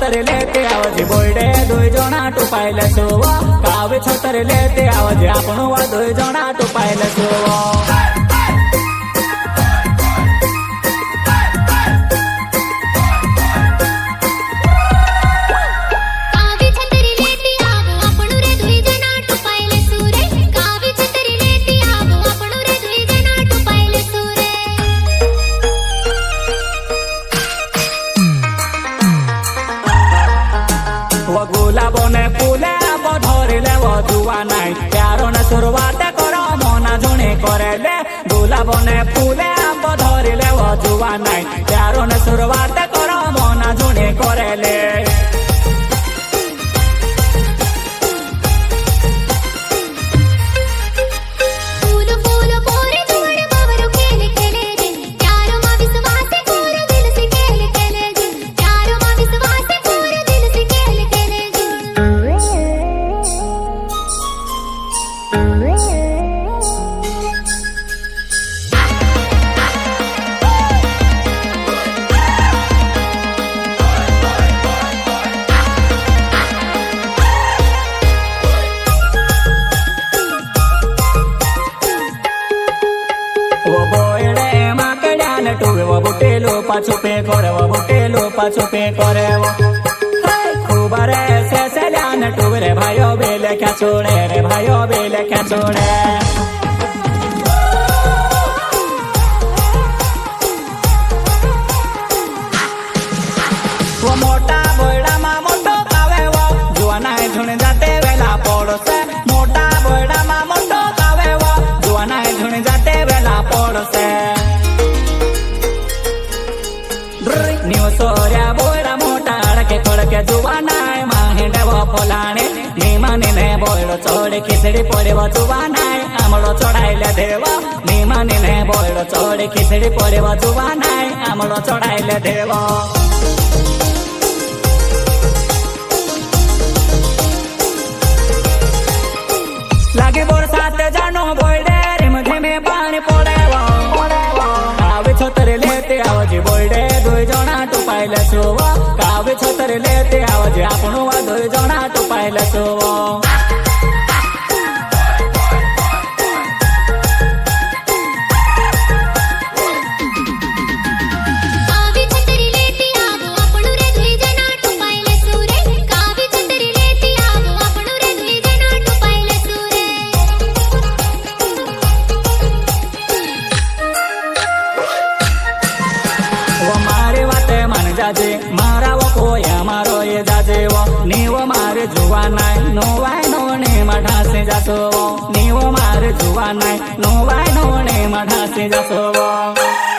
छोतर लेते आवजे बोयडे दुई जणा टुपायले सोव कावे छोतर लेते आवजे आपणो वा दुई जणा टुपायले सोव गुलाबो ने फूले धरिले वधुआ नाई प्यारो ने शुरुआत करो मना जुणी करेले गुलाबो ने फूले धरिले वधुआ नाई प्यारो ने शुरुआत करो मना जुणी करेले वो बुटेलो पाछो पे करे वो बुटेलो पाछो पे करे वो खूब रे से ल्यान टूरे भाइयों बेले क्या छोड़े रे भाइयों बेले क्या छोड़े वो मोटा बोयडा मा मोटो कावे वो जुआना झुण जाते वेला पड़ो से मोटा बोयडा मा मोटो कावे वो जुआना झुण जाते वेला पड़ो से नीव सोर्या बोयडा मोटा अड़के खड़के जुवानाय माहिंडे वो फोलाणे नीमानी ने बोयडो चोड़े खिचड़ी पड़े वो जुवानाय आमड़ो चढ़ाइले देव नीमानी ने बोयडो चोड़े खिचड़ी पड़े वो जुवानाय आमड़ो चढ़ाइले देव लागे बरसात जानो बोयडे रिम झिमे पानी पड़े कावे छोतर लेते आवजे बोयडे दुई जणा टुपायले सोव कावे छोतर लेते आवजे आपणो वा दुई जणा टुपायले सोव जाजे मारा वो कोया मारो ये जाजे वो नीवो मारे जुवा नाय नोवाय नोने मठासे जासो वो नीवो मारे जुवा नाय नोवाय नोने मठासे जासो वो